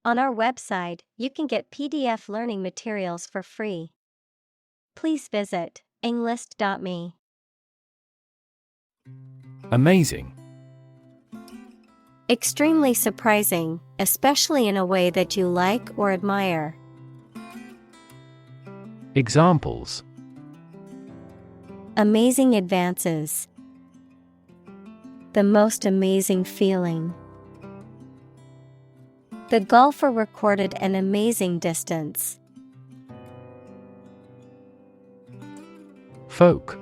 On our website, you can get PDF learning materials for free. Please visit englist.me. Amazing. Extremely surprising, especially in a way that you like or admire. Examples: Amazing advances. The most amazing feeling. The golfer recorded an amazing distance. Folk.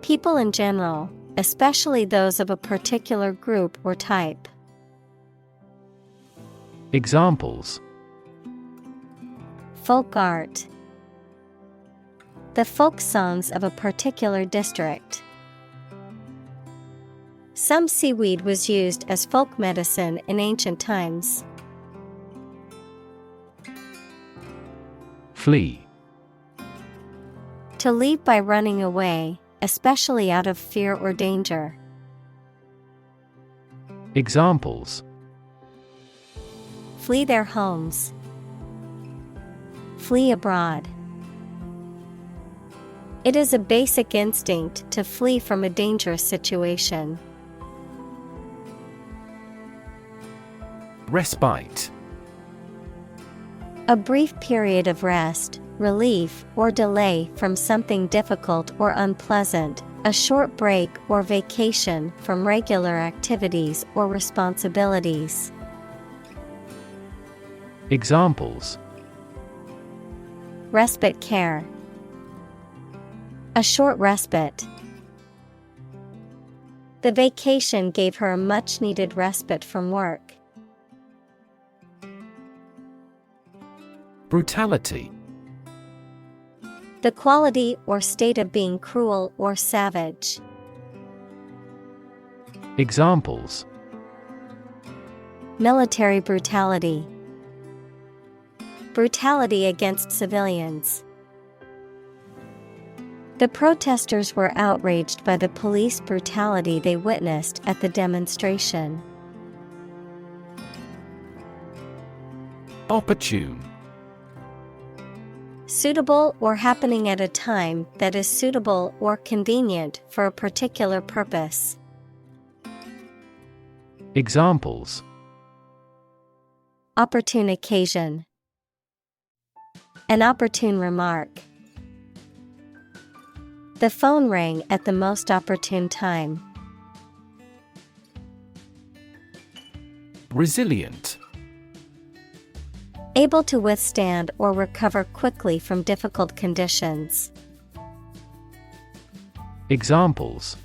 People in general, especially those of a particular group or type. Examples: Folk art. The folk songs of a particular district. Some seaweed was used as folk medicine in ancient times. Flee. To leave by running away, especially out of fear or danger. Examples: Flee their homes. Flee abroad. It is a basic instinct to flee from a dangerous situation. Respite. A brief period of rest, relief, or delay from something difficult or unpleasant, a short break or vacation from regular activities or responsibilities. Examples: Respite care. A short respite. The vacation gave her a much-needed respite from work. Brutality. The quality or state of being cruel or savage. Examples: Military brutality. Brutality against civilians. The protesters were outraged by the police brutality they witnessed at the demonstration. Opportune. Suitable or happening at a time that is suitable or convenient for a particular purpose. Examples: Opportune occasion. An opportune remark. The phone rang at the most opportune time. Resilient. Able to withstand or recover quickly from difficult conditions. Examples: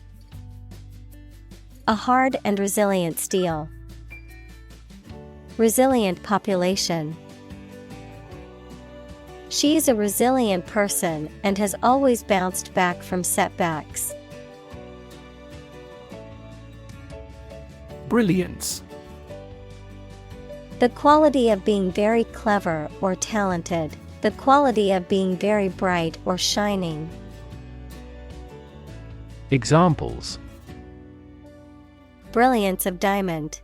A hard and resilient steel. Resilient population. She is a resilient person and has always bounced back from setbacks. Brilliance. The quality of being very clever or talented. The quality of being very bright or shining. Examples: Brilliance of diamond.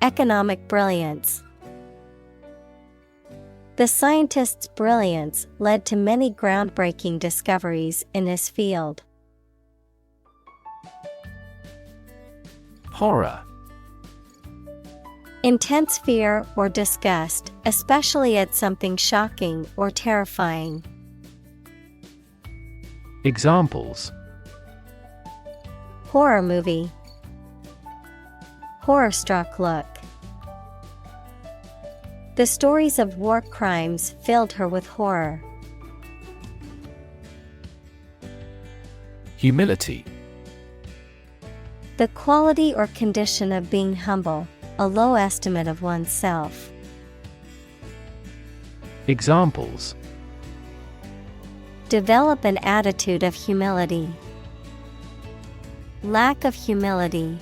Economic brilliance. The scientist's brilliance led to many groundbreaking discoveries in his field. Horror. Intense fear or disgust, especially at something shocking or terrifying. Examples: Horror movie. Horror-struck look. The stories of war crimes filled her with horror. Humility. The quality or condition of being humble, a low estimate of oneself. Examples: Develop an attitude of humility. Lack of humility.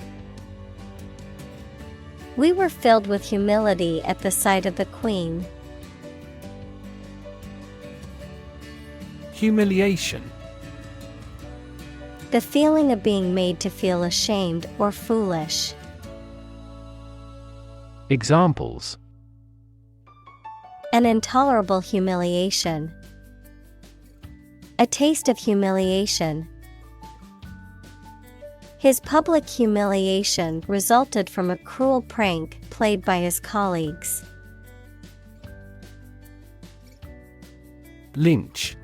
We were filled with humility at the sight of the Queen. Humiliation. The feeling of being made to feel ashamed or foolish. Examples: an intolerable humiliation, a taste of humiliation. His public humiliation resulted from a cruel prank played by his colleagues. Lynch.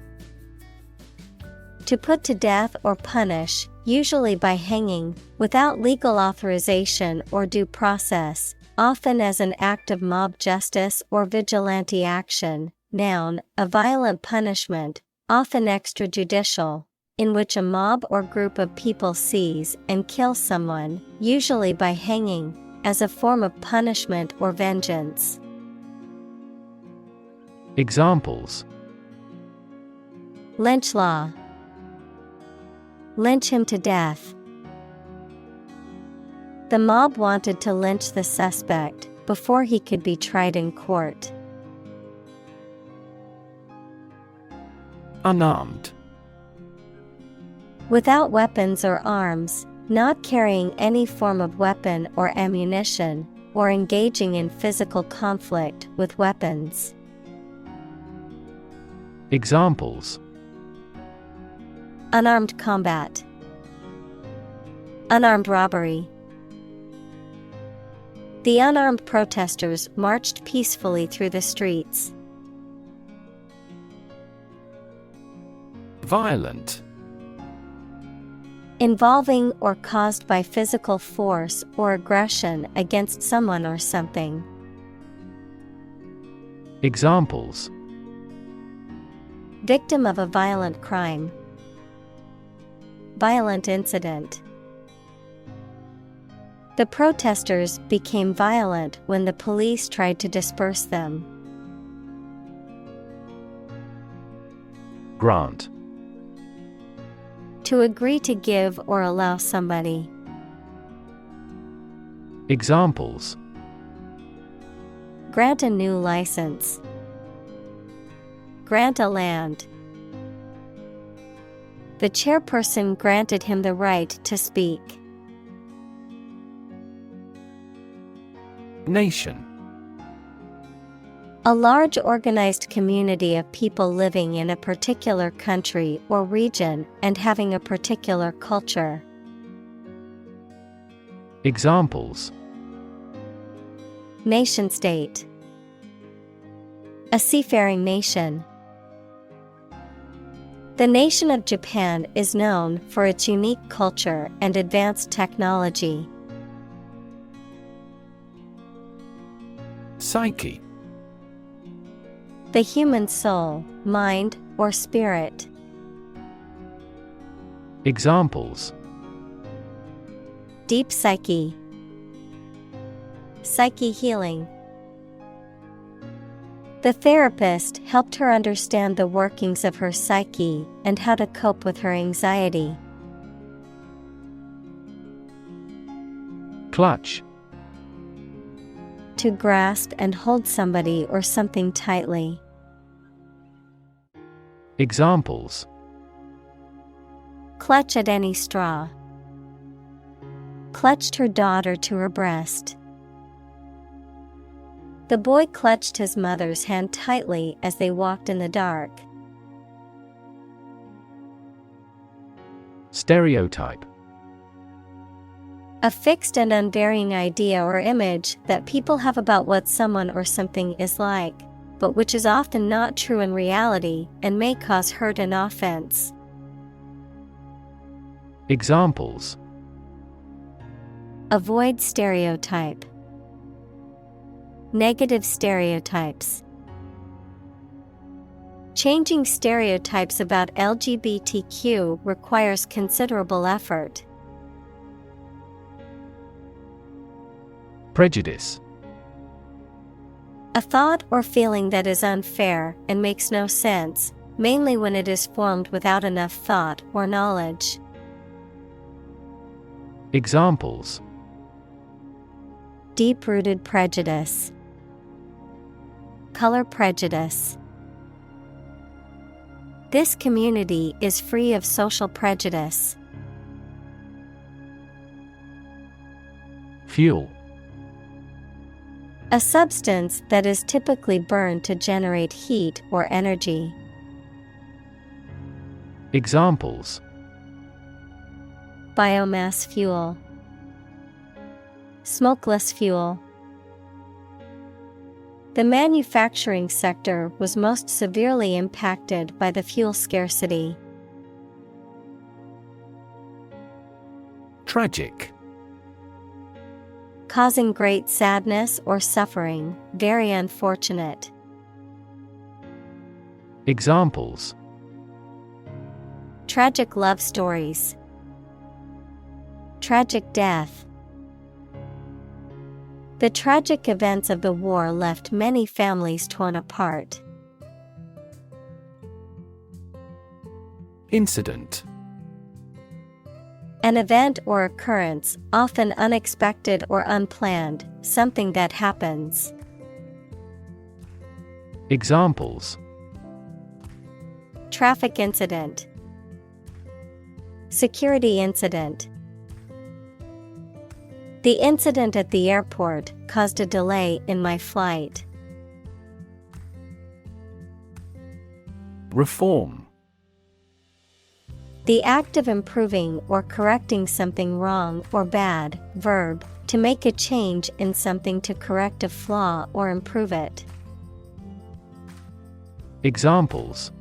To put to death or punish, usually by hanging, without legal authorization or due process, often as an act of mob justice or vigilante action. Noun, a violent punishment, often extrajudicial, in which a mob or group of people seize and kill someone, usually by hanging, as a form of punishment or vengeance. Examples: Lynch law. Lynch him to death. The mob wanted to lynch the suspect before he could be tried in court. Unarmed. Without weapons or arms, not carrying any form of weapon or ammunition, or engaging in physical conflict with weapons. Examples: Unarmed combat. Unarmed robbery. The unarmed protesters marched peacefully through the streets. Violent. Involving or caused by physical force or aggression against someone or something. Examples: Victim of a violent crime. Violent incident. The protesters became violent when the police tried to disperse them. Grant. To agree to give or allow somebody. Examples: Grant a new license. Grant a land. The chairperson granted him the right to speak. Nation. A large organized community of people living in a particular country or region and having a particular culture. Examples: Nation state. A seafaring nation. The nation of Japan is known for its unique culture and advanced technology. Psyche. The human soul, mind, or spirit. Examples: Deep psyche. Psyche healing. The therapist helped her understand the workings of her psyche and how to cope with her anxiety. Clutch. To grasp and hold somebody or something tightly. Examples: Clutch at any straw. Clutched her daughter to her breast. The boy clutched his mother's hand tightly as they walked in the dark. Stereotype. A fixed and unvarying idea or image that people have about what someone or something is like, but which is often not true in reality and may cause hurt and offense. Examples: Avoid stereotype. Negative stereotypes. Changing stereotypes about LGBTQ requires considerable effort. Prejudice. A thought or feeling that is unfair and makes no sense, mainly when it is formed without enough thought or knowledge. Examples: Deep-rooted prejudice. Color prejudice. This community is free of social prejudice. Fuel. A substance that is typically burned to generate heat or energy. Examples: Biomass fuel. Smokeless fuel. The manufacturing sector was most severely impacted by the fuel scarcity. Tragic. Causing great sadness or suffering, very unfortunate. Examples: Tragic love stories. Tragic death. The tragic events of the war left many families torn apart. Incident. An event or occurrence, often unexpected or unplanned, something that happens. Examples: Traffic incident. Security incident. The incident at the airport caused a delay in my flight. Reform. The act of improving or correcting something wrong or bad. Verb, to make a change in something to correct a flaw or improve it. Examples: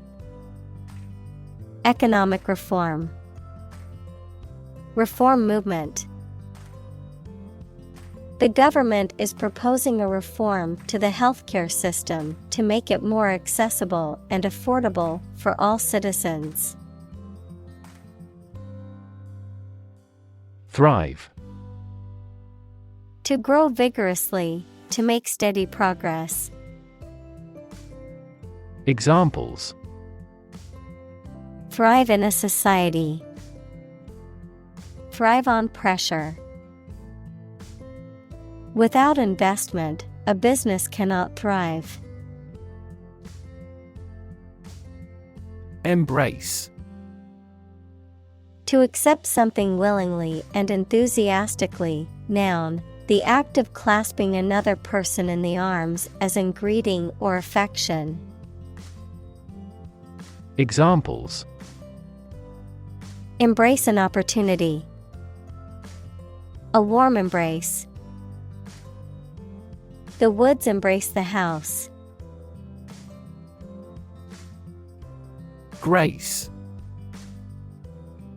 Economic reform. Reform movement. The government is proposing a reform to the healthcare system to make it more accessible and affordable for all citizens. Thrive. To grow vigorously, to make steady progress. Examples: Thrive in a society. Thrive on pressure. Without investment, a business cannot thrive. Embrace. To accept something willingly and enthusiastically. Noun, the act of clasping another person in the arms as in greeting or affection. Examples: Embrace an opportunity. A warm embrace. The woods embrace the house. Grace.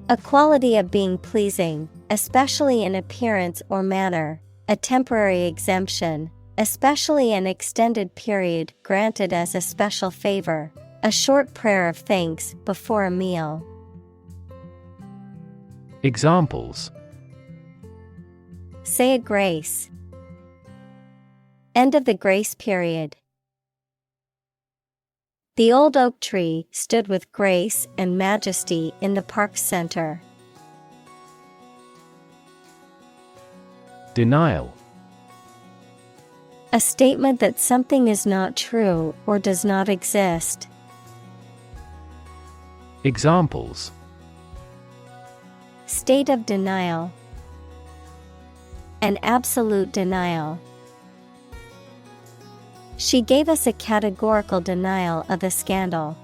A quality of being pleasing, especially in appearance or manner, a temporary exemption, especially an extended period granted as a special favor, a short prayer of thanks before a meal. Examples: Say a grace. End of the grace period. The old oak tree stood with grace and majesty in the park's center. Denial. A statement that something is not true or does not exist. Examples: State of denial. An absolute denial. She gave us a categorical denial of the scandal.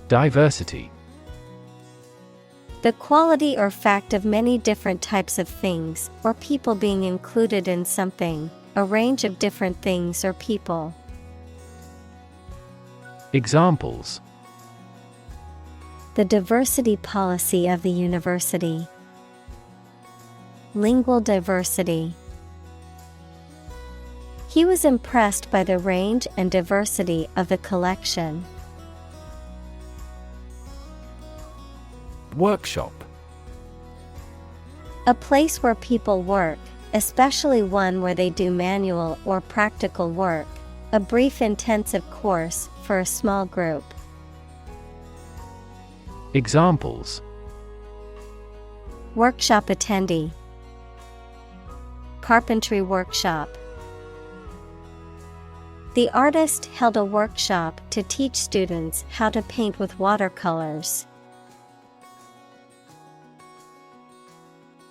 Diversity. The quality or fact of many different types of things or people being included in something, a range of different things or people. Examples: The diversity policy of the university. Lingual diversity. He was impressed by the range and diversity of the collection. Workshop. A place where people work, especially one where they do manual or practical work. A brief intensive course for a small group. Examples: Workshop attendee. Carpentry workshop. The artist held a workshop to teach students how to paint with watercolors.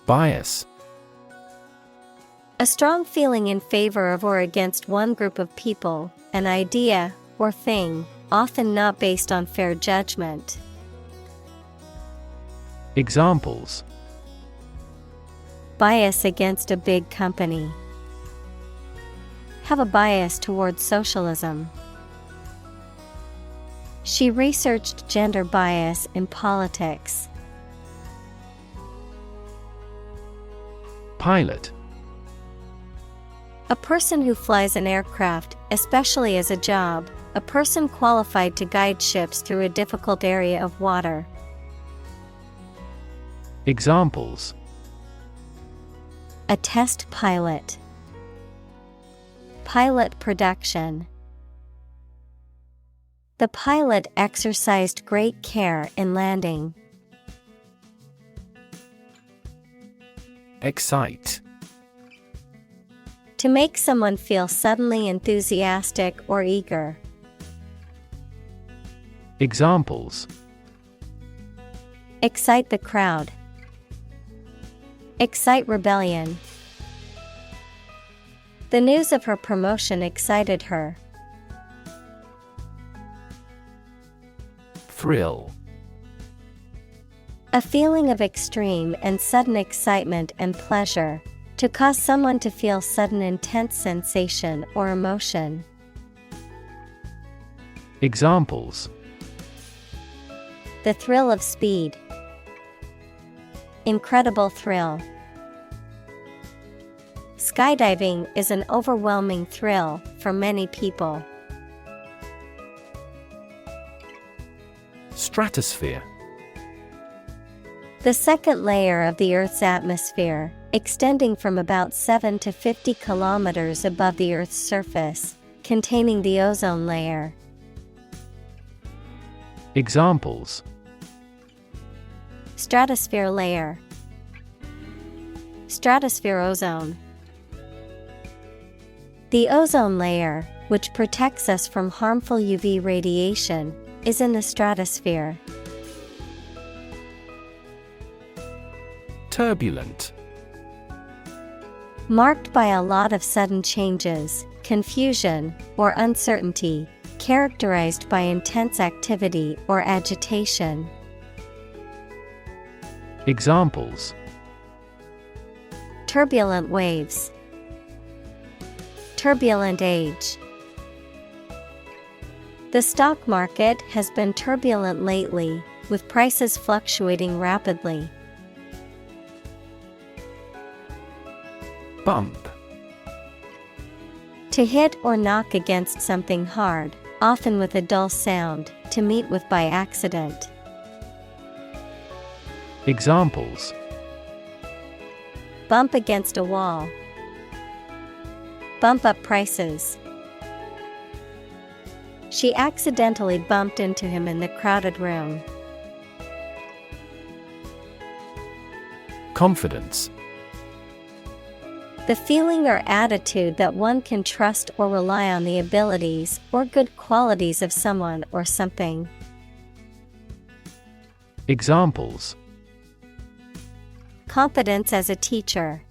Bias. A strong feeling in favor of or against one group of people, an idea, or thing, often not based on fair judgment. Examples: Bias against a big company. Have a bias towards socialism. She researched gender bias in politics. Pilot. A person who flies an aircraft, especially as a job, a person qualified to guide ships through a difficult area of water. Examples: A test pilot. Pilot production. The pilot exercised great care in landing. Excite. To make someone feel suddenly enthusiastic or eager. Examples: Excite the crowd. Excite rebellion. The news of her promotion excited her. Thrill. A feeling of extreme and sudden excitement and pleasure. To cause someone to feel sudden intense sensation or emotion. Examples: The thrill of speed. Incredible thrill. Skydiving is an overwhelming thrill for many people. Stratosphere. The second layer of the Earth's atmosphere, extending from about 7 to 50 kilometers above the Earth's surface, containing the ozone layer. Examples: Stratosphere layer. Stratosphere ozone. The ozone layer, which protects us from harmful UV radiation, is in the stratosphere. Turbulent. Marked by a lot of sudden changes, confusion, or uncertainty, characterized by intense activity or agitation. Examples: Turbulent waves. Turbulent age. The stock market has been turbulent lately, with prices fluctuating rapidly. Bump. To hit or knock against something hard, often with a dull sound, to meet with by accident. Examples: Bump against a wall. Bump up prices. She accidentally bumped into him in the crowded room. Confidence. The feeling or attitude that one can trust or rely on the abilities or good qualities of someone or something. Examples: Confidence as a teacher.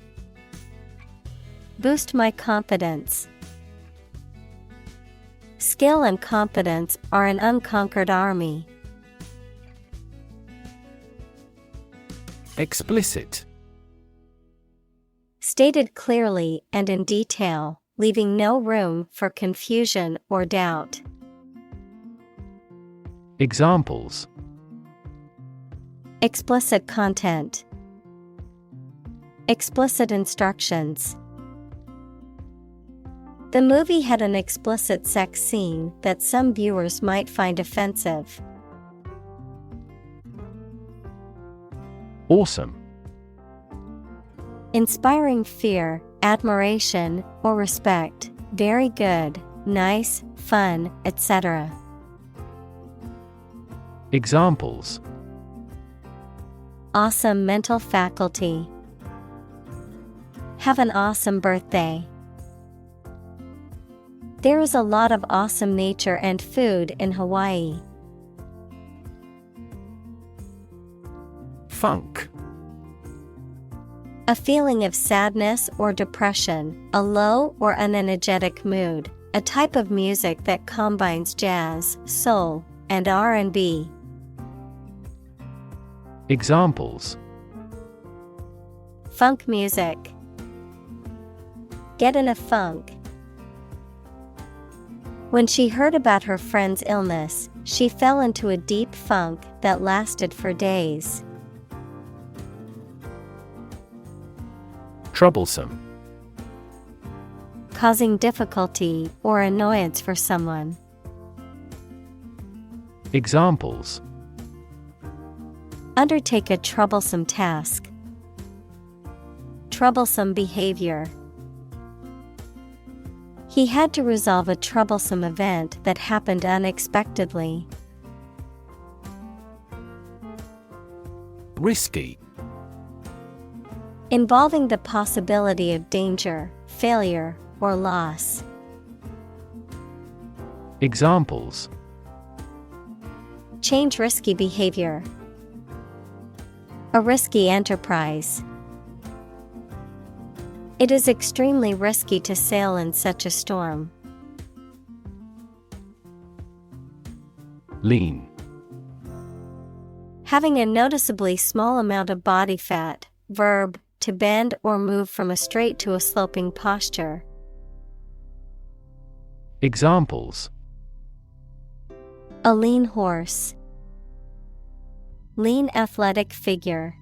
Boost my confidence. Skill and confidence are an unconquered army. Explicit. Stated clearly and in detail, leaving no room for confusion or doubt. Examples: Explicit content. Explicit instructions. The movie had an explicit sex scene that some viewers might find offensive. Awesome. Inspiring fear, admiration, or respect. Very good, nice, fun, etc. Examples: Awesome mental faculty. Have an awesome birthday. There is a lot of awesome nature and food in Hawaii. Funk. A feeling of sadness or depression, a low or unenergetic mood, a type of music that combines jazz, soul, and R&B. Examples: Funk music. Get in a funk. When she heard about her friend's illness, she fell into a deep funk that lasted for days. Troublesome. Causing difficulty or annoyance for someone. Examples: Undertake a troublesome task. Troublesome behavior. He had to resolve a troublesome event that happened unexpectedly. Risky. Involving the possibility of danger, failure, or loss. Examples: Change risky behavior. A risky enterprise. It is extremely risky to sail in such a storm. Lean. Having a noticeably small amount of body fat. Verb, to bend or move from a straight to a sloping posture. Examples: A lean horse. Lean athletic figure.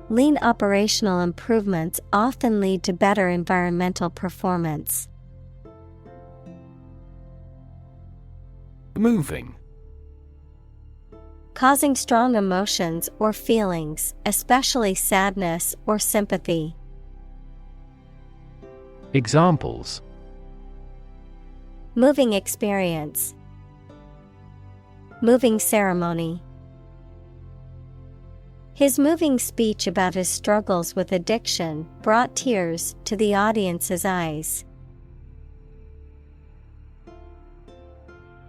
Lean operational improvements often lead to better environmental performance. Moving. Causing strong emotions or feelings, especially sadness or sympathy. Examples: Moving experience. Moving ceremony. His moving speech about his struggles with addiction brought tears to the audience's eyes.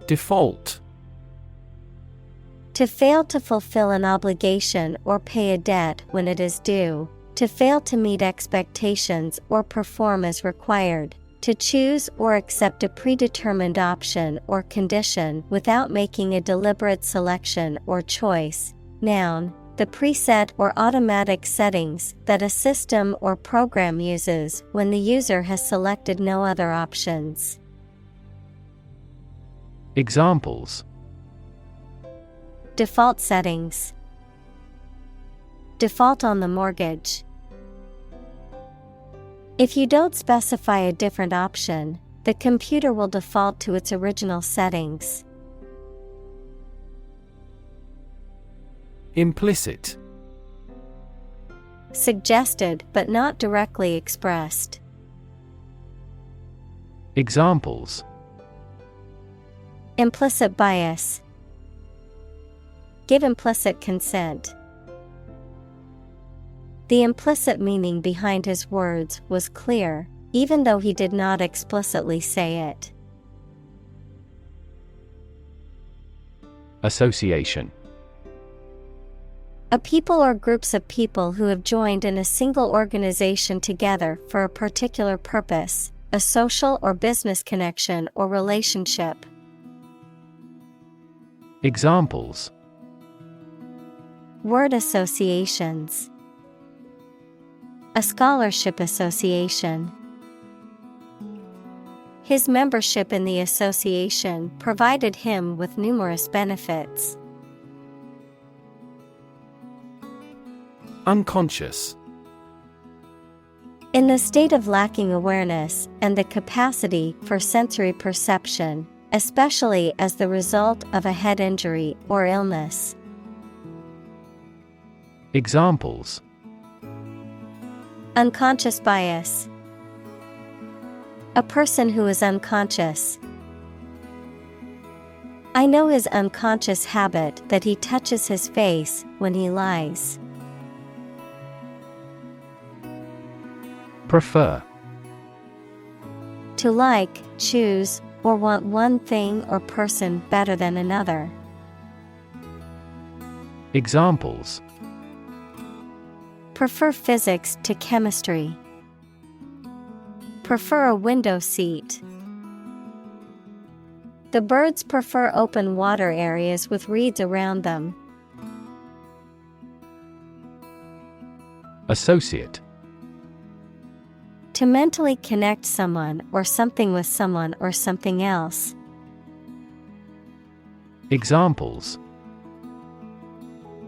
Default. To fail to fulfill an obligation or pay a debt when it is due. To fail to meet expectations or perform as required. To choose or accept a predetermined option or condition without making a deliberate selection or choice. Noun. The preset or automatic settings that a system or program uses when the user has selected no other options. Examples: Default settings. Default on the mortgage. If you don't specify a different option, the computer will default to its original settings. Implicit. Suggested but not directly expressed. Examples: Implicit bias. Give implicit consent. The implicit meaning behind his words was clear, even though he did not explicitly say it. Association. A people or groups of people who have joined in a single organization together for a particular purpose, a social or business connection or relationship. Examples: Word associations. A scholarship association. His membership in the association provided him with numerous benefits. Unconscious. In the state of lacking awareness and the capacity for sensory perception, especially as the result of a head injury or illness. Examples: Unconscious bias. A person who is unconscious. I know his unconscious habit that he touches his face when he lies. Prefer. To like, choose, or want one thing or person better than another. Prefer physics to chemistry. Prefer a window seat. The birds prefer open water areas with reeds around them. Associate. To mentally connect someone or something with someone or something else. Examples: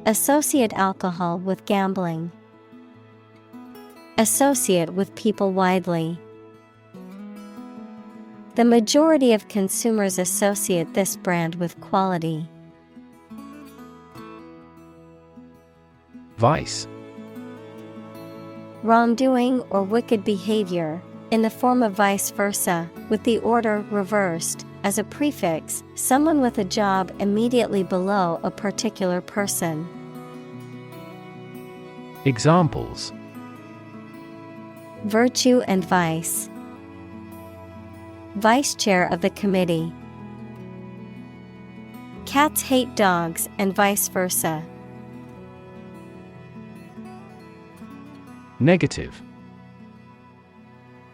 Associate alcohol with gambling. Associate with people widely. The majority of consumers associate this brand with quality. Vice. Wrongdoing or wicked behavior, in the form of vice versa, with the order reversed. As a prefix, someone with a job immediately below a particular person. Examples: Virtue and vice. Vice chair of the committee. Cats hate dogs and vice versa. Negative.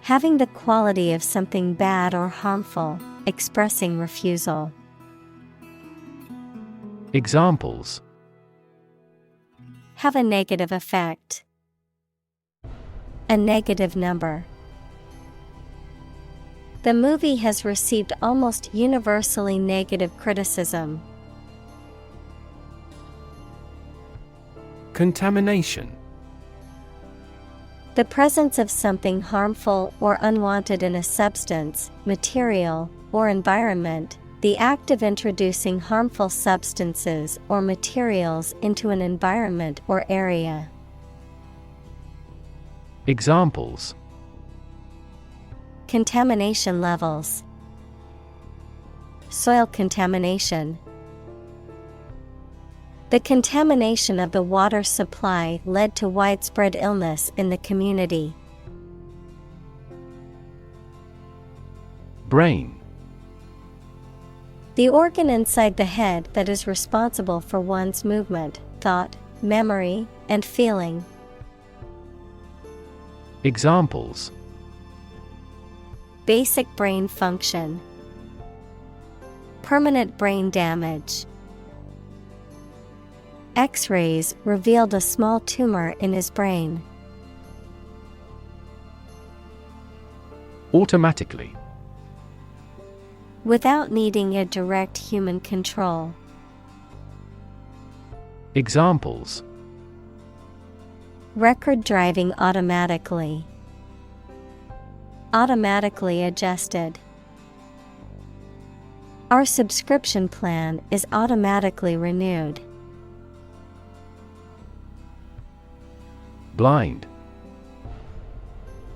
Having the quality of something bad or harmful, expressing refusal. Examples: Have a negative effect. A negative number. The movie has received almost universally negative criticism. Contamination. The presence of something harmful or unwanted in a substance, material, or environment. The act of introducing harmful substances or materials into an environment or area. Examples: Contamination levels. Soil contamination. The contamination of the water supply led to widespread illness in the community. Brain. The organ inside the head that is responsible for one's movement, thought, memory, and feeling. Examples: Basic brain function. Permanent brain damage. X-rays revealed a small tumor in his brain. Automatically. Without needing a direct human control. Examples: Record driving automatically. Automatically adjusted. Our subscription plan is automatically renewed. Blind.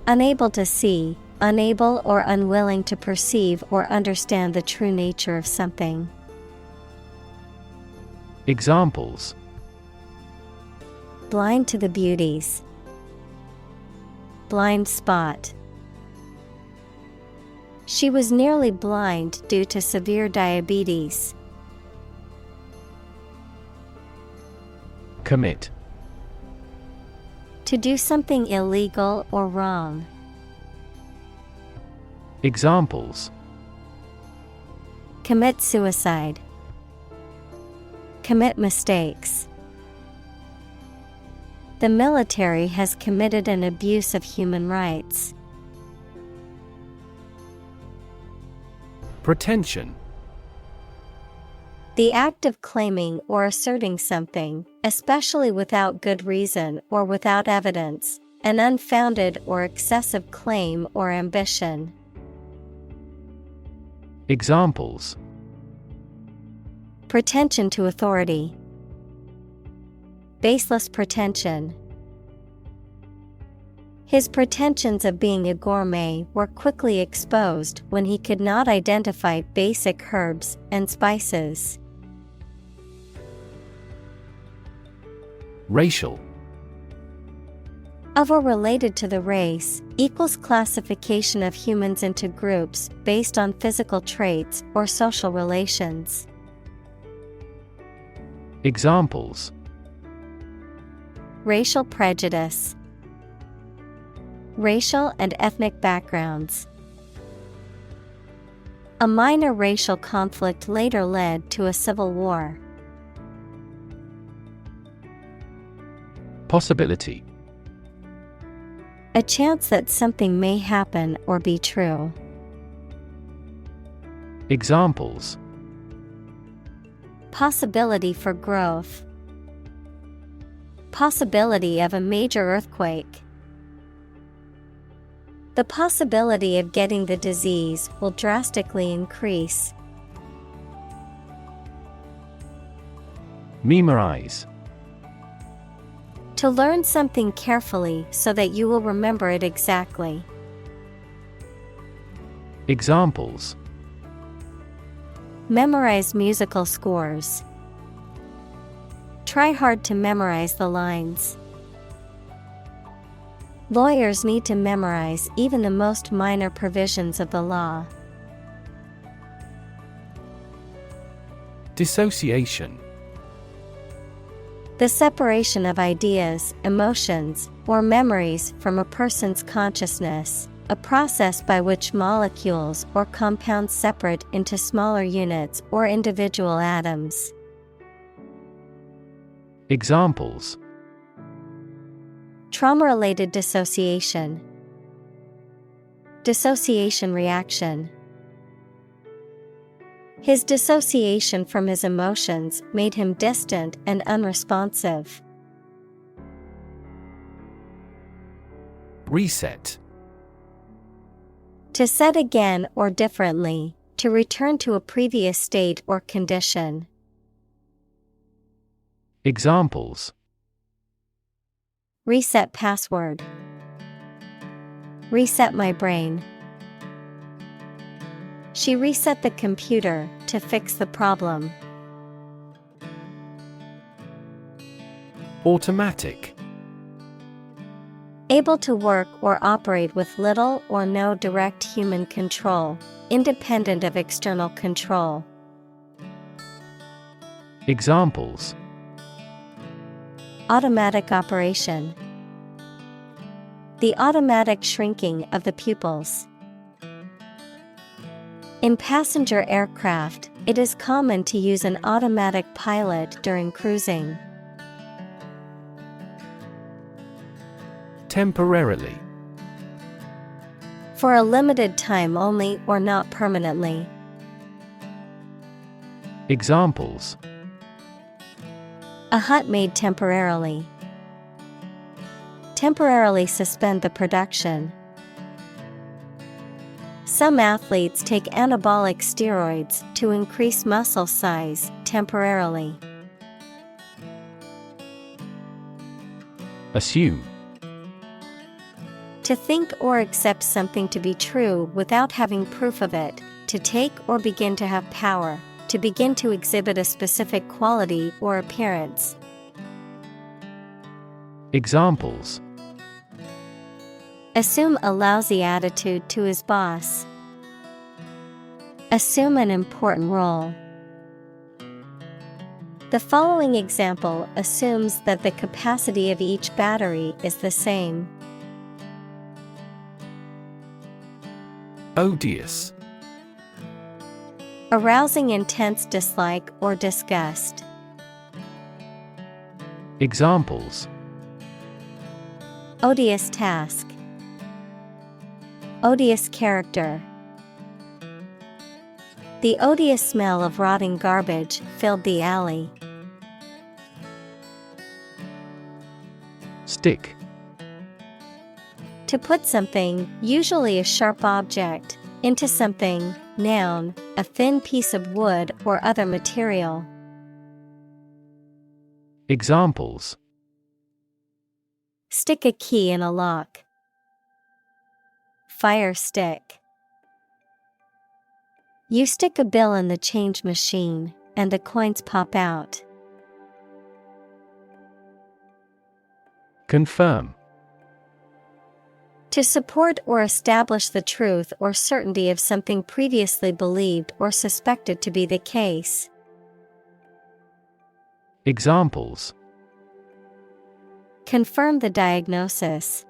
Unable to see, unable or unwilling to perceive or understand the true nature of something. Examples: Blind to the beauties. Blind spot. She was nearly blind due to severe diabetes. Commit. To do something illegal or wrong. Examples: Commit suicide. Commit mistakes. The military has committed an abuse of human rights. Pretension. The act of claiming or asserting something, especially without good reason or without evidence, an unfounded or excessive claim or ambition. Examples: Pretension to authority. Baseless pretension. His pretensions of being a gourmet were quickly exposed when he could not identify basic herbs and spices. Racial. Of or related to the race, equals classification of humans into groups based on physical traits or social relations. Examples: Racial prejudice. Racial and ethnic backgrounds. A minor racial conflict later led to a civil war. Possibility. A chance that something may happen or be true. Examples. Possibility for growth. Possibility of a major earthquake. The possibility of getting the disease will drastically increase. Memorize. To learn something carefully so that you will remember it exactly. Examples. Memorize musical scores. Try hard to memorize the lines. Lawyers need to memorize even the most minor provisions of the law. Dissociation. The separation of ideas, emotions, or memories from a person's consciousness, a process by which molecules or compounds separate into smaller units or individual atoms. Examples. Trauma-related dissociation. Dissociation reaction. His dissociation from his emotions made him distant and unresponsive. Reset. To set again or differently, to return to a previous state or condition. Examples. Reset password. Reset my brain. She reset the computer to fix the problem. Automatic. Able to work or operate with little or no direct human control, independent of external control. Examples. Automatic operation. The automatic shrinking of the pupils. In passenger aircraft, it is common to use an automatic pilot during cruising. Temporarily. For a limited time only or not permanently. Examples. A hut made temporarily. Temporarily suspend the production. Some athletes take anabolic steroids to increase muscle size temporarily. Assume. To think or accept something to be true without having proof of it, to take or begin to have power, to begin to exhibit a specific quality or appearance. Examples. Assume a lousy attitude to his boss. Assume an important role. The following example assumes that the capacity of each battery is the same. Odious. Arousing intense dislike or disgust. Examples. Odious task. Odious character. The odious smell of rotting garbage filled the alley. Stick. To put something, usually a sharp object, into something, noun, a thin piece of wood or other material. Examples. Stick a key in a lock. Fire stick. You stick a bill in the change machine, and the coins pop out. Confirm. To support or establish the truth or certainty of something previously believed or suspected to be the case. Examples. Confirm the diagnosis.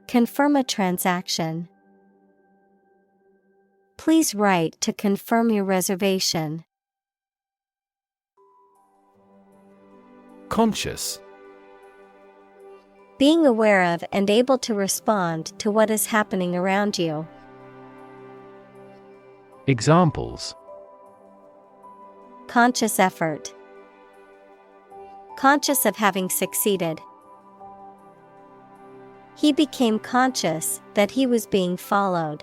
Confirm a transaction. Please write to confirm your reservation. Conscious. Being aware of and able to respond to what is happening around you. Examples. Conscious effort. Conscious of having succeeded. He became conscious that he was being followed.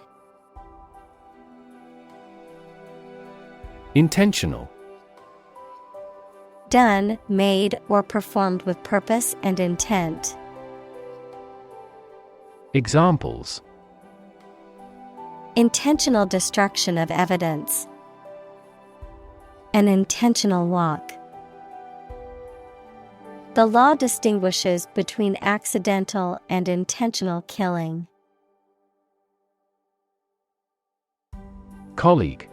Intentional. Done, made, or performed with purpose and intent. Examples. Intentional destruction of evidence. An intentional walk. The law distinguishes between accidental and intentional killing. Colleague.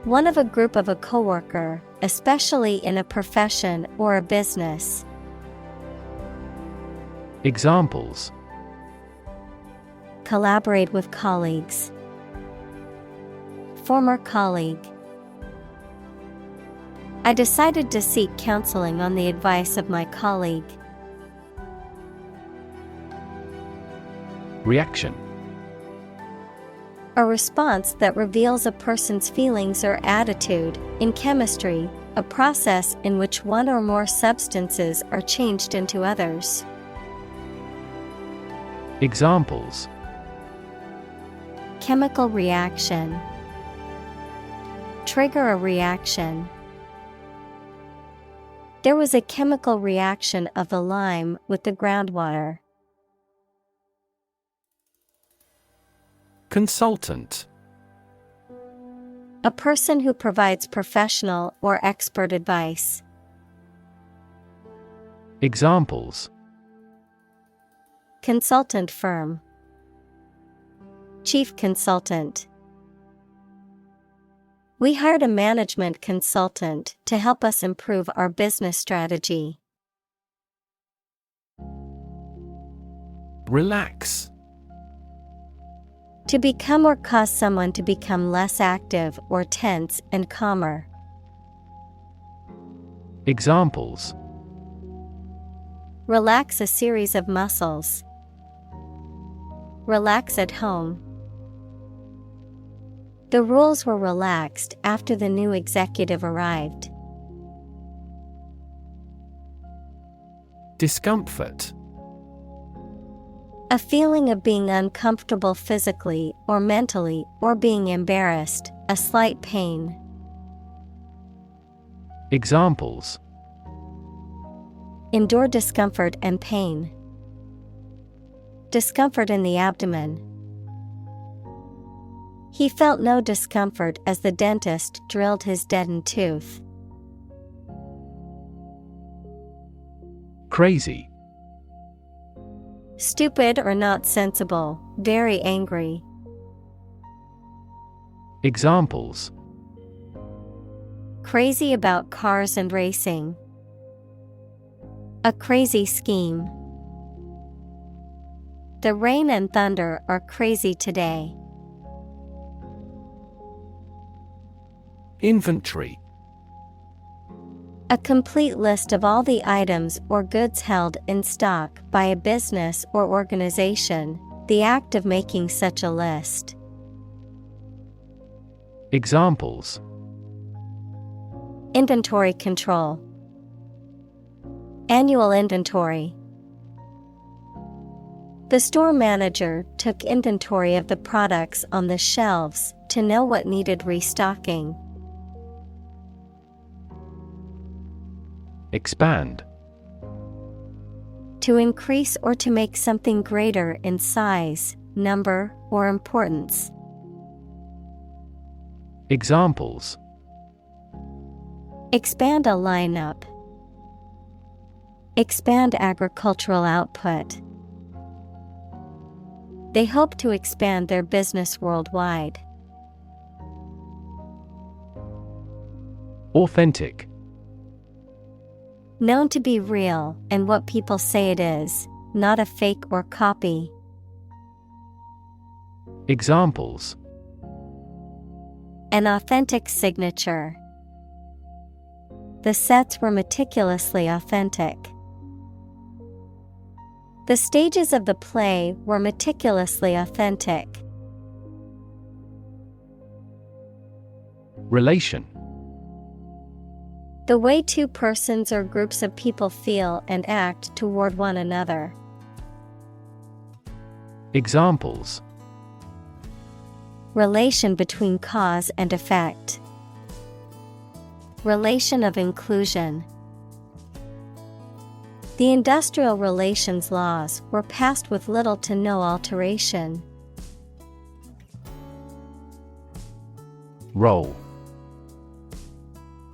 One of a group of a coworker, especially in a profession or a business. Examples. Collaborate with colleagues. Former colleague. I decided to seek counseling on the advice of my colleague. Reaction. A response that reveals a person's feelings or attitude. In chemistry, a process in which one or more substances are changed into others. Examples. Chemical reaction. Trigger a reaction. There was a chemical reaction of the lime with the groundwater. Consultant. A person who provides professional or expert advice. Examples. Consultant firm. Chief consultant. We hired a management consultant to help us improve our business strategy. Relax. To become or cause someone to become less active or tense and calmer. Examples. Relax a series of muscles. Relax at home. The rules were relaxed after the new executive arrived. Discomfort. A feeling of being uncomfortable physically or mentally or being embarrassed, a slight pain. Examples. Endure discomfort and pain. Discomfort in the abdomen. He felt no discomfort as the dentist drilled his deadened tooth. Crazy. Stupid or not sensible, very angry. Examples. Crazy about cars and racing. A crazy scheme. The rain and thunder are crazy today. Inventory. A complete list of all the items or goods held in stock by a business or organization, the act of making such a list. Examples. Inventory control. Annual inventory. The store manager took inventory of the products on the shelves to know what needed restocking. Expand. To increase or to make something greater in size, number, or importance. Examples. Expand a lineup. Expand agricultural output. They hope to expand their business worldwide. Authentic. Known to be real and what people say it is, not a fake or copy. Examples: An authentic signature. The sets were meticulously authentic. The stages of the play were meticulously authentic. Relation. The way two persons or groups of people feel and act toward one another. Examples: Relation between cause and effect. Relation of inclusion. The industrial relations laws were passed with little to no alteration. Roll.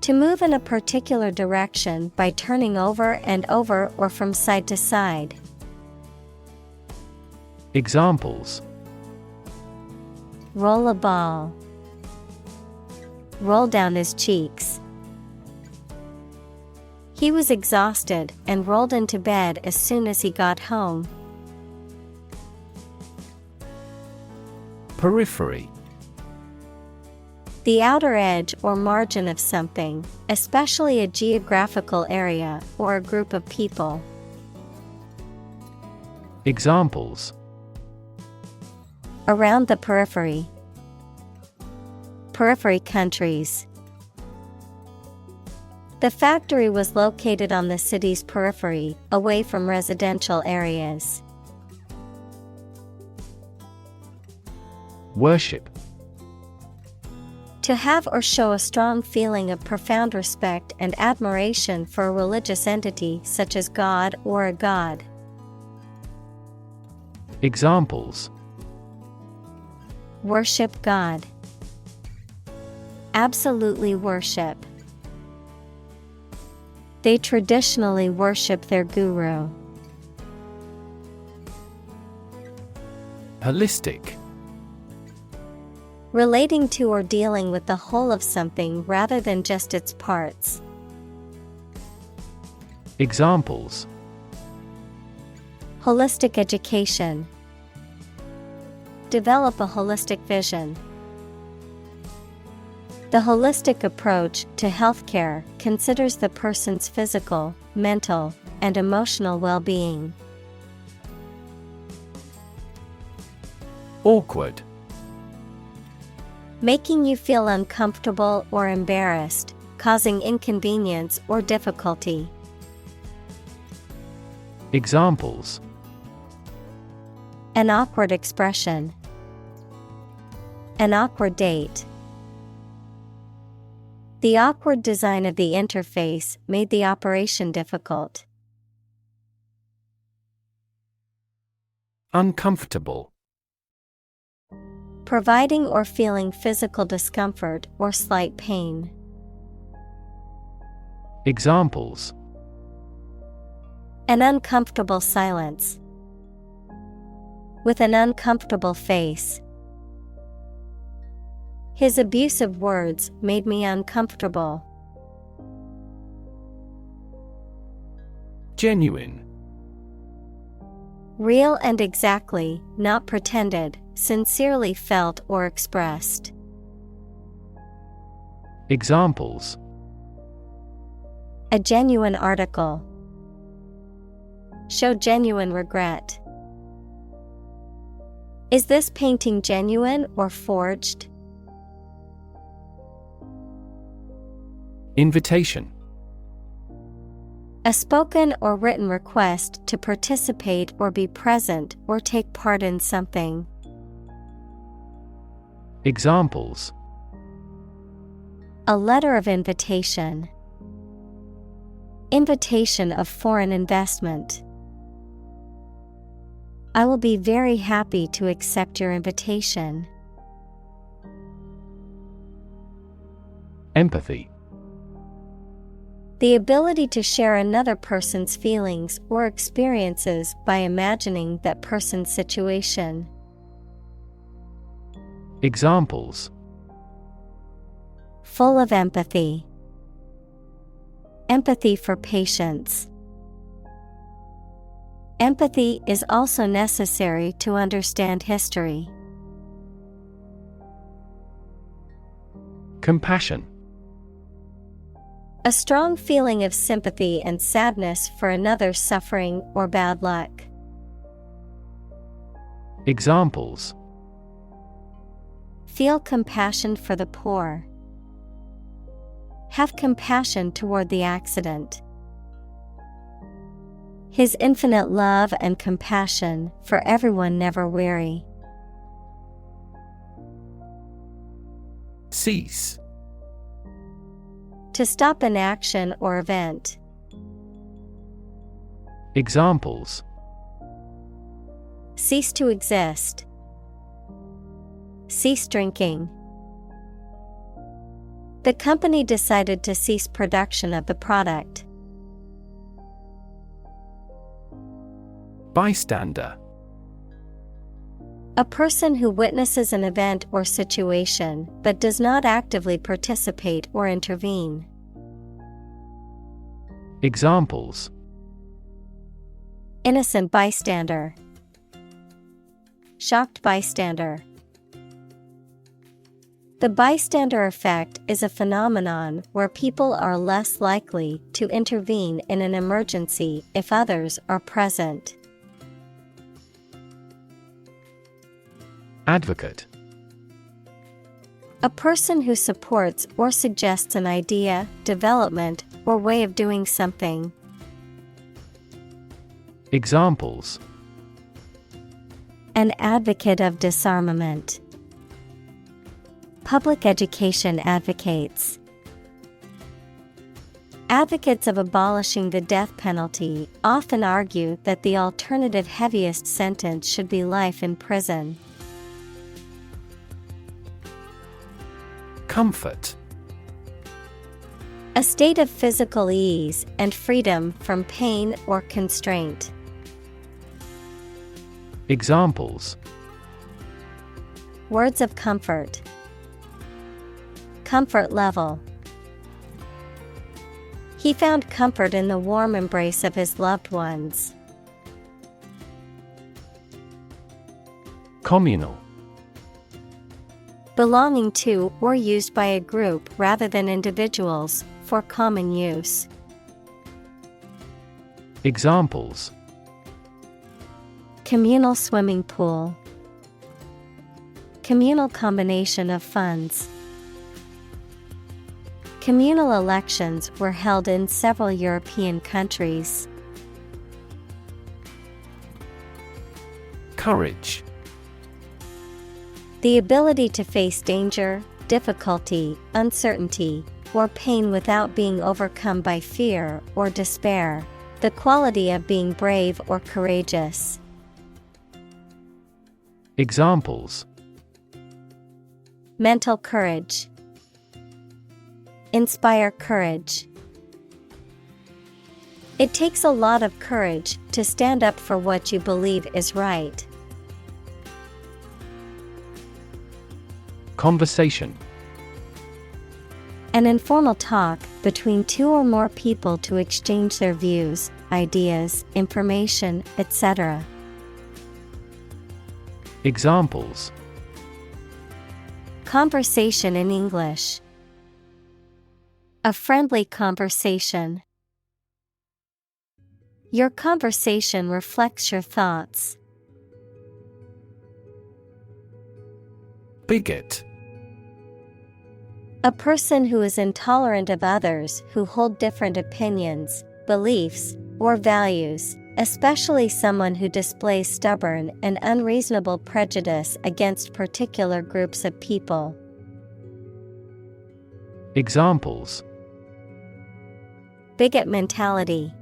To move in a particular direction by turning over and over or from side to side. Examples: Roll a ball. Roll down his cheeks. He was exhausted and rolled into bed as soon as he got home. Periphery. The outer edge or margin of something, especially a geographical area or a group of people. Examples: Around the periphery. Periphery countries. The factory was located on the city's periphery, away from residential areas. Worship. To have or show a strong feeling of profound respect and admiration for a religious entity such as God or a god. Examples: Worship God. Absolutely worship. They traditionally worship their guru. Holistic. Relating to or dealing with the whole of something rather than just its parts. Examples: Holistic education. Develop a holistic vision. The holistic approach to healthcare considers the person's physical, mental, and emotional well-being. Awkward. Making you feel uncomfortable or embarrassed, causing inconvenience or difficulty. Examples: An awkward expression. An awkward date. The awkward design of the interface made the operation difficult. Uncomfortable. Providing or feeling physical discomfort or slight pain. Examples: An uncomfortable silence. With an uncomfortable face. His abusive words made me uncomfortable. Genuine. Real and exactly, not pretended, sincerely felt or expressed. Examples: A genuine article. Show genuine regret. Is this painting genuine or forged? Invitation. A spoken or written request to participate or be present or take part in something. Examples: A letter of invitation. Invitation of foreign investment. I will be very happy to accept your invitation. Empathy. The ability to share another person's feelings or experiences by imagining that person's situation. Examples: Full of empathy. Empathy for patients. Empathy is also necessary to understand history. Compassion. A strong feeling of sympathy and sadness for another's suffering or bad luck. Examples: Feel compassion for the poor. Have compassion toward the accident. His infinite love and compassion for everyone never weary. Cease. To stop an action or event. Examples: Cease to exist. Cease drinking. The company decided to cease production of the product. Bystander. A person who witnesses an event or situation but does not actively participate or intervene. Examples: Innocent bystander. Shocked bystander. The bystander effect is a phenomenon where people are less likely to intervene in an emergency if others are present. Advocate. A person who supports or suggests an idea, development, or way of doing something. Examples: An advocate of disarmament. Public education advocates. Advocates of abolishing the death penalty often argue that the alternative heaviest sentence should be life in prison. Comfort. A state of physical ease and freedom from pain or constraint. Examples: Words of comfort. Comfort level. He found comfort in the warm embrace of his loved ones. Communal. Belonging to or used by a group rather than individuals, for common use. Examples: Communal swimming pool. Communal combination of funds. Communal elections were held in several European countries. Courage. The ability to face danger, difficulty, uncertainty, or pain without being overcome by fear or despair. The quality of being brave or courageous. Examples: Mental courage. Inspire courage. It takes a lot of courage to stand up for what you believe is right. Conversation. An informal talk between two or more people to exchange their views, ideas, information, etc. Examples: Conversation in English. A friendly conversation. Your conversation reflects your thoughts. Bigot. A person who is intolerant of others who hold different opinions, beliefs, or values, especially someone who displays stubborn and unreasonable prejudice against particular groups of people. Examples: Bigot mentality.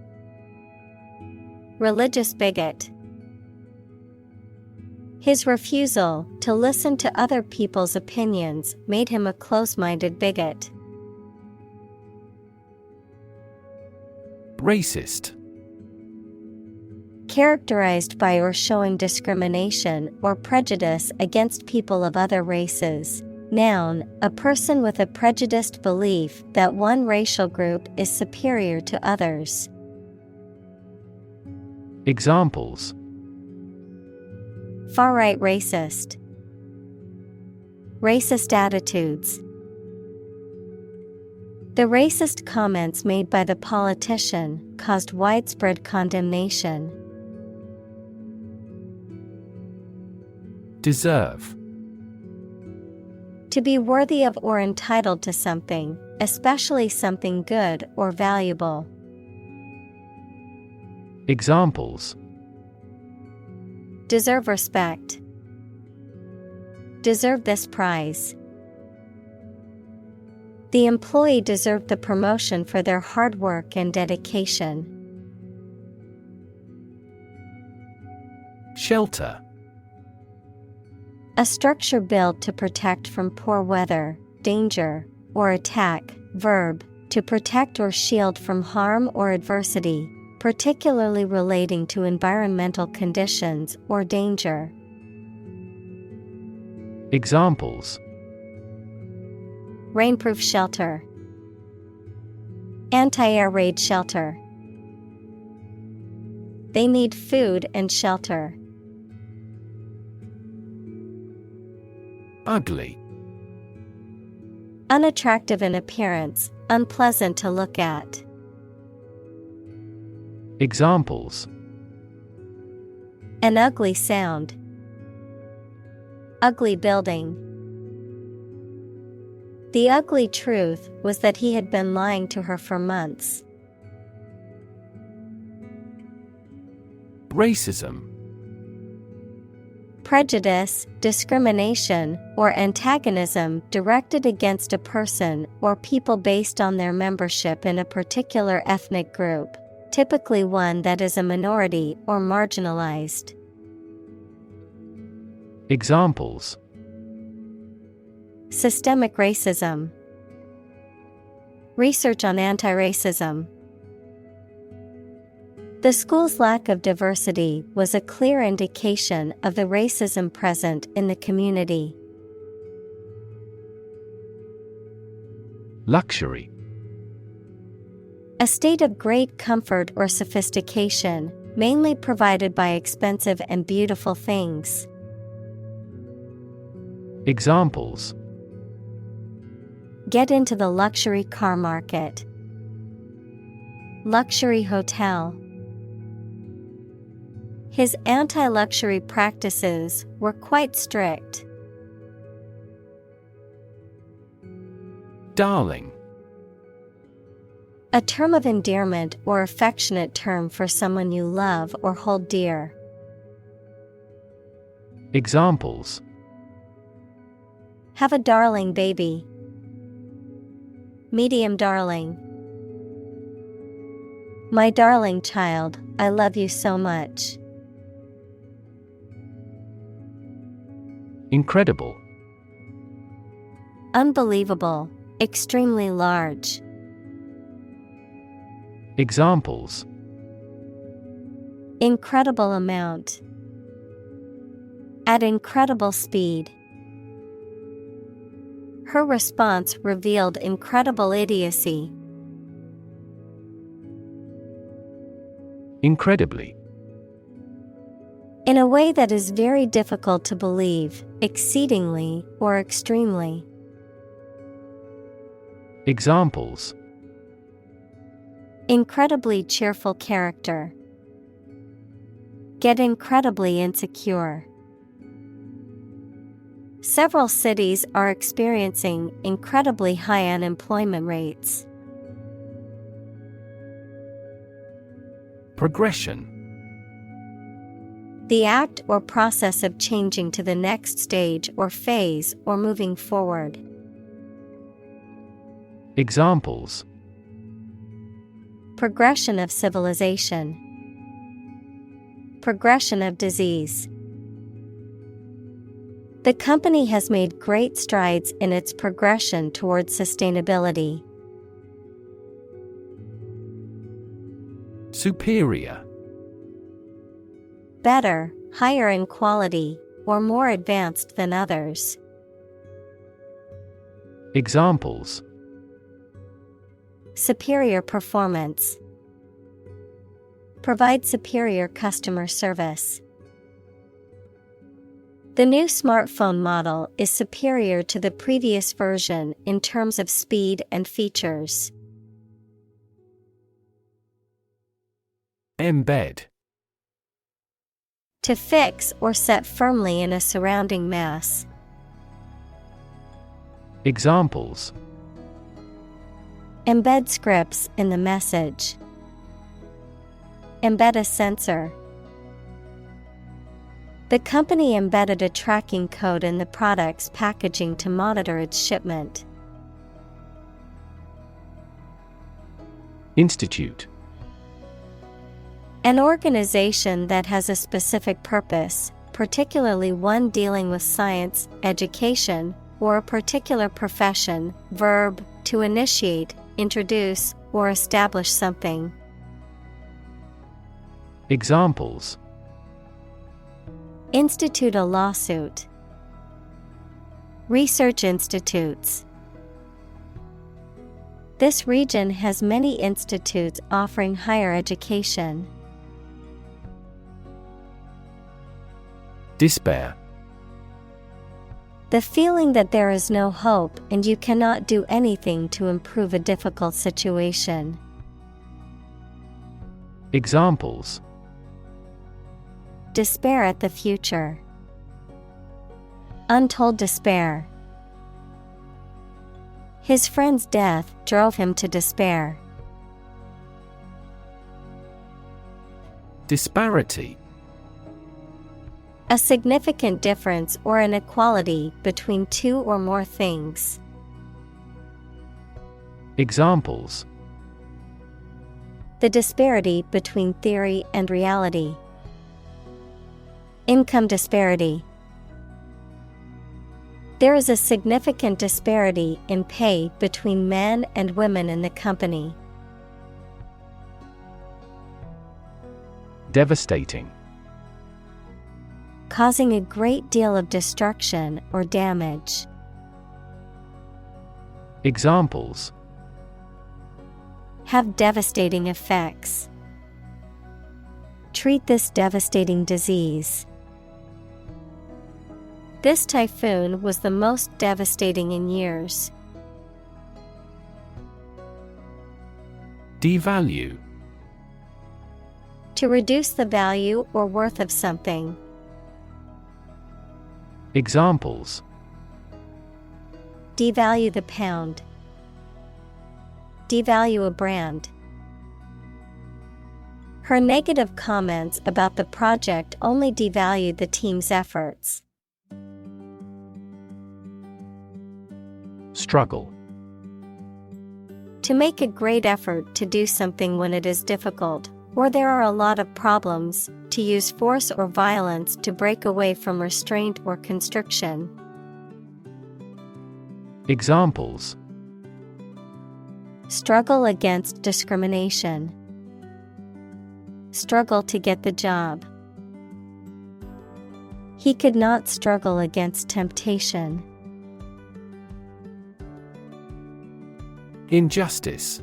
Religious bigot. His refusal to listen to other people's opinions made him a close-minded bigot. Racist. Characterized by or showing discrimination or prejudice against people of other races, Noun, a person with a prejudiced belief that one racial group is superior to others. Examples: Far-right racist. Racist attitudes. The racist comments made by the politician caused widespread condemnation. Deserve. To be worthy of or entitled to something, especially something good or valuable. Examples: Deserve respect. Deserve this prize. The employee deserved the promotion for their hard work and dedication. Shelter. A structure built to protect from poor weather, danger, or attack. Verb, to protect or shield from harm or adversity, particularly relating to environmental conditions or danger. Examples: Rainproof shelter. Anti-air raid shelter. They need food and shelter. Ugly. Unattractive in appearance, unpleasant to look at. Examples: An ugly sound. Ugly building. The ugly truth was that he had been lying to her for months. Racism. Prejudice, discrimination, or antagonism directed against a person or people based on their membership in a particular ethnic group, typically one that is a minority or marginalized. Examples: Systemic racism. Research on anti-racism. The school's lack of diversity was a clear indication of the racism present in the community. Luxury. A state of great comfort or sophistication, mainly provided by expensive and beautiful things. Examples: Get into the luxury car market. Luxury hotel. His anti-luxury practices were quite strict. Darling. A term of endearment or affectionate term for someone you love or hold dear. Examples: Have a darling baby. Medium darling. My darling child, I love you so much. Incredible. Unbelievable, extremely large. Examples: Incredible amount. At incredible speed. Her response revealed incredible idiocy. Incredibly. In a way that is very difficult to believe, exceedingly or extremely. Examples: Incredibly cheerful character. Get incredibly insecure. Several cities are experiencing incredibly high unemployment rates. Progression. The act or process of changing to the next stage or phase or moving forward. Examples: Progression of civilization. Progression of disease. The company has made great strides in its progression towards sustainability. Superior. Better, higher in quality, or more advanced than others. Examples: superior performance, provide superior customer service. The new smartphone model is superior to the previous version in terms of speed and features. Embed. To fix or set firmly in a surrounding mass. Examples: embed scripts in the message. Embed a sensor. The company embedded a tracking code in the product's packaging to monitor its shipment. Institute. An organization that has a specific purpose, particularly one dealing with science, education, or a particular profession. Verb, to initiate, introduce, or establish something. Examples: institute a lawsuit. Research institutes. This region has many institutes offering higher education. Despair. The feeling that there is no hope and you cannot do anything to improve a difficult situation. Examples: despair at the future. Untold despair. His friend's death drove him to despair. Disparity. A significant difference or inequality between two or more things. Examples: the disparity between theory and reality. Income disparity. There is a significant disparity in pay between men and women in the company. Devastating. Causing a great deal of destruction or damage. Examples: have devastating effects. Treat this devastating disease. This typhoon was the most devastating in years. Devalue. To reduce the value or worth of something. Examples: devalue the pound. Devalue a brand. Her negative comments about the project only devalued the team's efforts. Struggle. To make a great effort to do something when it is difficult, or there are a lot of problems, to use force or violence to break away from restraint or constriction. Examples: struggle against discrimination. Struggle to get the job. He could not struggle against temptation. Injustice.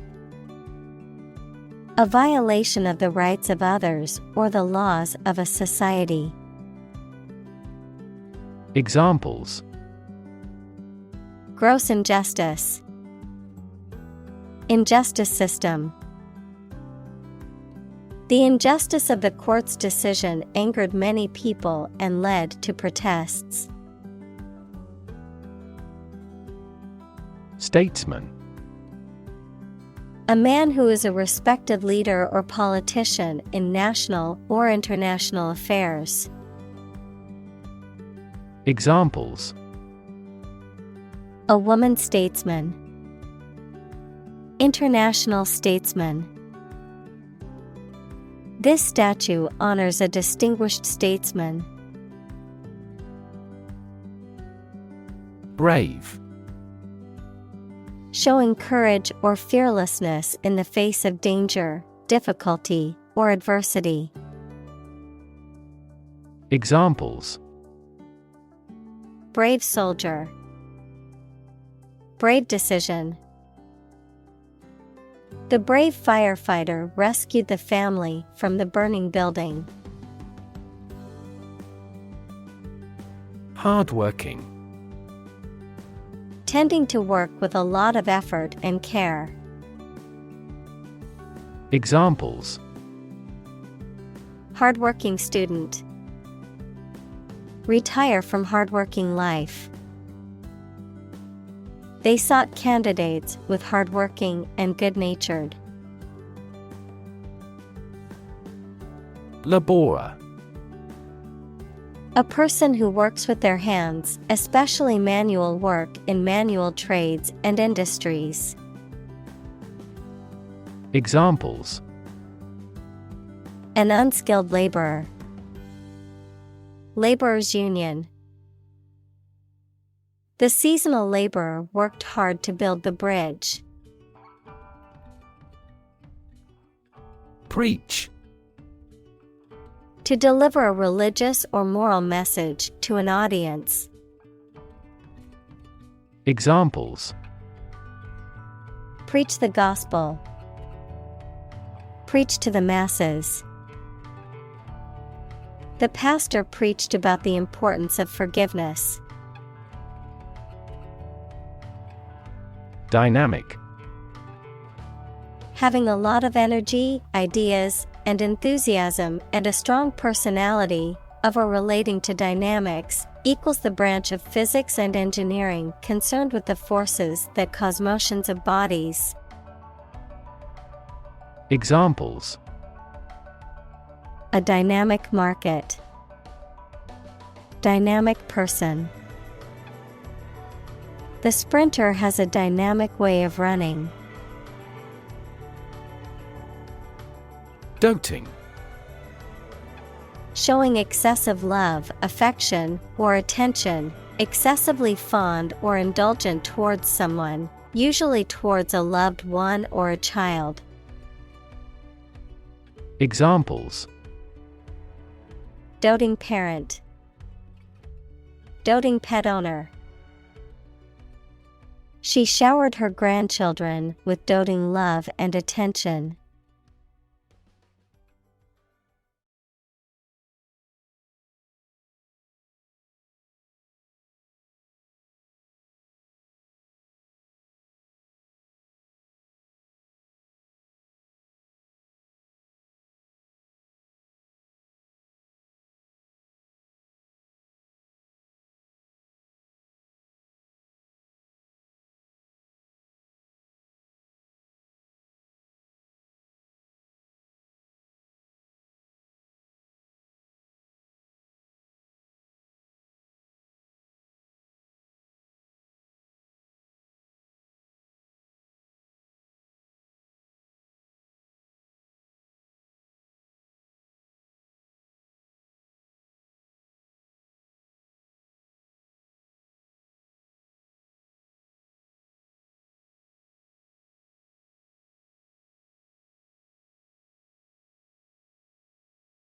A violation of the rights of others or the laws of a society. Examples: gross injustice. Injustice system. The injustice of the court's decision angered many people and led to protests. Statesman. A man who is a respected leader or politician in national or international affairs. Examples: a woman statesman. International statesman. This statue honors a distinguished statesman. Brave. Showing courage or fearlessness in the face of danger, difficulty, or adversity. Examples: brave soldier. Brave decision. The brave firefighter rescued the family from the burning building. Hardworking. Tending to work with a lot of effort and care. Examples: Hardworking student. Retire from hardworking life. They sought candidates with hardworking and good-natured. Laborer. A person who works with their hands, especially manual work in manual trades and industries. Examples: An unskilled laborer. Laborers' union. The seasonal laborer worked hard to build the bridge. Preach. To deliver a religious or moral message to an audience. Examples: Preach the gospel. Preach to the masses. The pastor preached about the importance of forgiveness. Dynamic. Having a lot of energy, ideas, and enthusiasm and a strong personality, of or relating to dynamics, equals the branch of physics and engineering concerned with the forces that cause motions of bodies. Examples: A dynamic market. Dynamic person. The sprinter has a dynamic way of running. Doting. Showing excessive love, affection, or attention, excessively fond or indulgent towards someone, usually towards a loved one or a child. Examples: Doting parent. Doting pet owner. She showered her grandchildren with doting love and attention.